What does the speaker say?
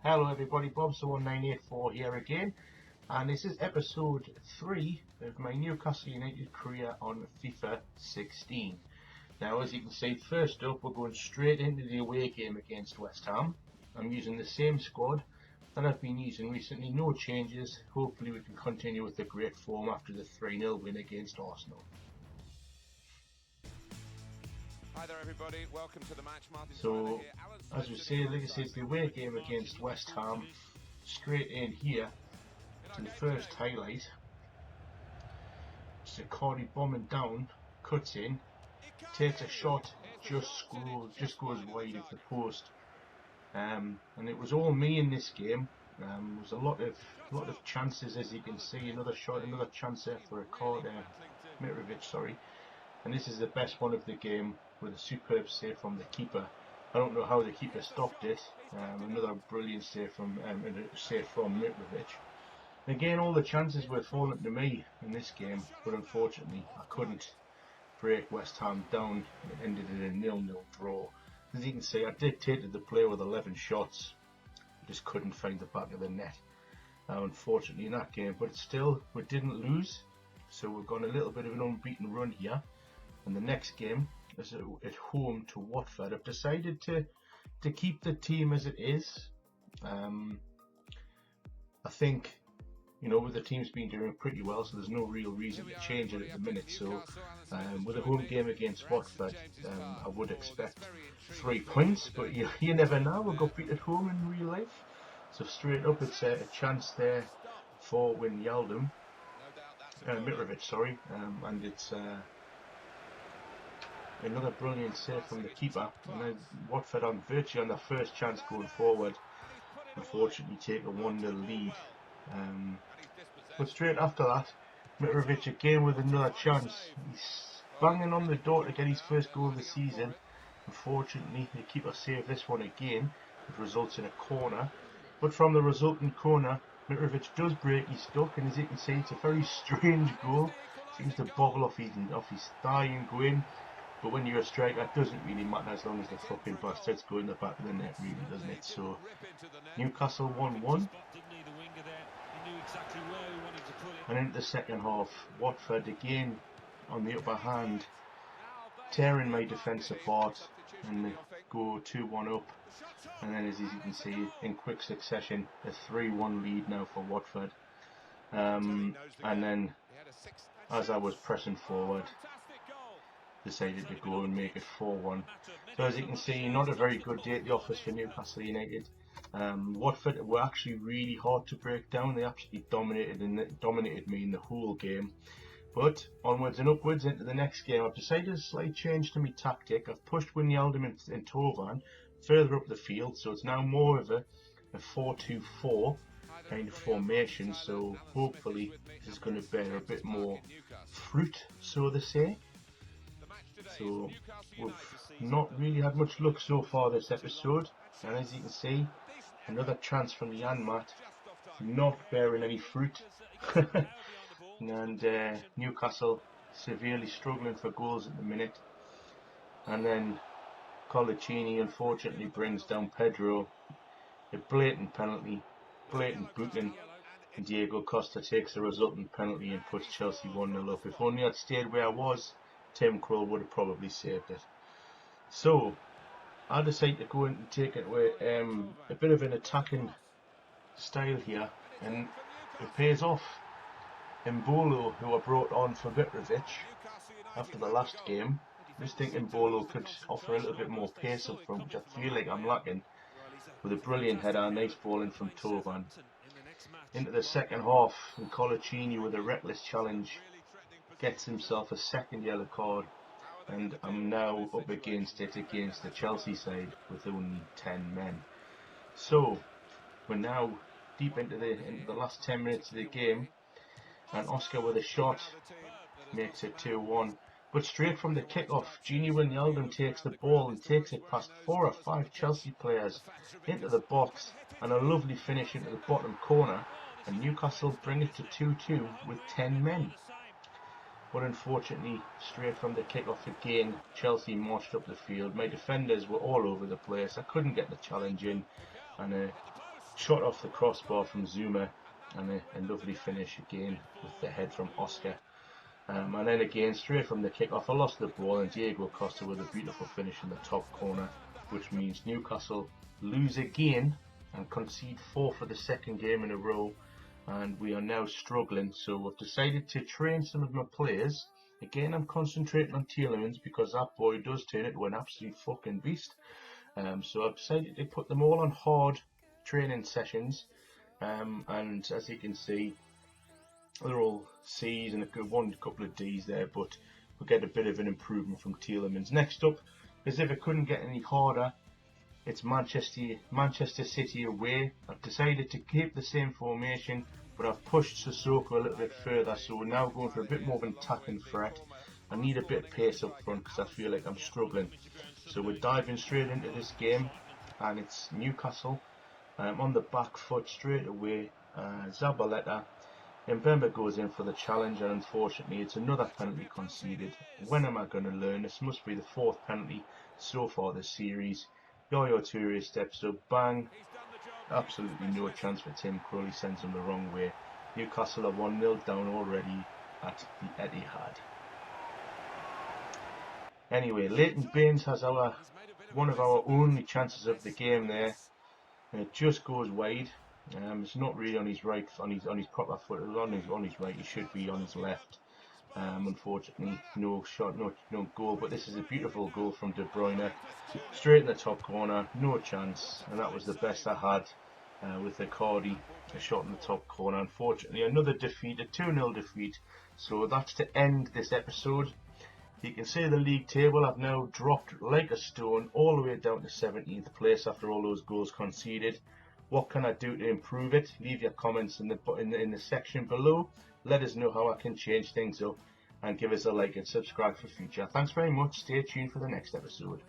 Hello everybody, Bob01 here again, and this is episode 3 of my Newcastle United career on FIFA 16. Now, as you can see, first up we're going straight into the away game against West Ham. I'm using the same squad that I've been using recently, no changes. Hopefully we can continue with the great form after the 3-0 win against Arsenal. Hi there everybody, welcome to the match. Martin So, as we say, like I say, it's the away game against West Ham. Straight in here to the first highlight. Just a Cardi bombing down, cuts in, takes a shot, just goes wide of the post. And it was all me in this game. There was a lot of chances, as you can see. Another shot, another chance there for a card, Mitrovic, sorry. And this is the best one of the game with a superb save from the keeper. I don't know how the keeper stopped it. Another brilliant save from Mitrovic. Again, all the chances were falling to me in this game, but unfortunately I couldn't break West Ham down. It ended in a 0-0 draw. As you can see, I dictated the play with 11 shots. I just couldn't find the back of the net, unfortunately, in that game. But still, we didn't lose, so we've got a little bit of an unbeaten run here. And the next game is at home to Watford. I've decided to keep the team as it is. I think, with the team's been doing pretty well, so there's no real reason to change it at the minute. So with a home game against Watford, I would expect 3 points, but you never know. We'll go beat at home in real life. So straight up, it's a chance there for Mitrovic, sorry, and it's another brilliant save from the keeper. And then Watford on virtually on their first chance going forward, unfortunately take a 1-0 lead. But straight after that, Mitrovic again with another chance. He's banging on the door to get his first goal of the season. Unfortunately, the keeper saved this one again, which results in a corner. But from the resultant corner, Mitrovic does break his duck, and as you can see, it's a very strange goal. Seems to bobble off his thigh and go in. But when you're a striker, it doesn't really matter as long as the fucking bastards go in the back of the net, really, doesn't it? So, Newcastle 1-1. And into the second half, Watford again on the upper hand, tearing my defence apart, and they go 2-1 up. And then, as you can see, in quick succession, a 3-1 lead now for Watford. And then, as I was pressing forward, decided to go and make it 4-1. So as you can see, not a very good day at the office for Newcastle United. Watford were actually really hard to break down. They absolutely dominated me in the whole game. But onwards and upwards into the next game, I've decided a slight change to my tactic. I've pushed Wijnaldum and Tovan further up the field, so it's now more of a 4-2-4 kind of formation. So hopefully this is going to bear a bit more fruit, so to say. So we've not really had much luck so far this episode, and as you can see, another chance from the Janmaat, not bearing any fruit. And Newcastle severely struggling for goals at the minute. And then Colaccini unfortunately brings down Pedro. A blatant penalty, blatant booting, and Diego Costa takes the resultant penalty and puts Chelsea 1-0 up. If only I'd stayed where I was, Tim Krul would have probably saved it. So I decided to go in and take it with a bit of an attacking style here, and it pays off. Mbolo, who I brought on for Mitrovic after the last game, I just think Mbolo could offer a little bit more pace up front, which I feel like I'm lacking, with a brilliant header, nice ball in from Tovan. Into the second half, and Colaccini with a reckless challenge gets himself a second yellow card, and I'm now up against the Chelsea side with only 10 men. So we're now deep into the last 10 minutes of the game, and Oscar with a shot makes it 2-1. But straight from the kick-off, Wijnaldum takes the ball and takes it past 4 or 5 Chelsea players into the box, and a lovely finish into the bottom corner, and Newcastle bring it to 2-2 with 10 men. But unfortunately, straight from the kick-off again, Chelsea marched up the field. My defenders were all over the place. I couldn't get the challenge in, and shot off the crossbar from Zuma, and a lovely finish again with the head from Oscar. And then again, straight from the kick-off, I lost the ball, and Diego Costa with a beautiful finish in the top corner, which means Newcastle lose again and concede 4 for the second game in a row, and we are now struggling. So I've decided to train some of my players. Again, I'm concentrating on Tielemans because that boy does turn into an absolute fucking beast. So I've decided to put them all on hard training sessions, and as you can see, they're all C's and a couple of D's there, but we'll get a bit of an improvement from Tielemans. Next up, as if it couldn't get any harder, it's Manchester City away. I've decided to keep the same formation, but I've pushed Sissoko a little bit further, so we're now going for a bit more of an attacking threat. I need a bit of pace up front because I feel like I'm struggling. So we're diving straight into this game, and it's Newcastle on the back foot straight away. Zabaleta. Mbemba goes in for the challenge, and unfortunately it's another penalty conceded. When am I going to learn? This must be the 4th penalty so far this series. Yaya Toure steps up, bang. Absolutely no chance for Tim Crowley, sends him the wrong way. Newcastle are 1-0 down already at the Etihad. Anyway, Leighton Baines has one of our only chances of the game there, and it just goes wide. It's not really on his right, on his proper foot. It was on his right. He should be on his left. Unfortunately, no shot, no goal. But this is a beautiful goal from De Bruyne, straight in the top corner, no chance. And that was the best I had with Icardi, a shot in the top corner. Unfortunately, another defeat, a 2-0 defeat. So that's to end this episode. You can see the league table. I've now dropped like a stone all the way down to 17th place after all those goals conceded. What can I do to improve it? Leave your comments in the section below. Let us know how I can change things up, and give us a like and subscribe for future. Thanks very much. Stay tuned for the next episode.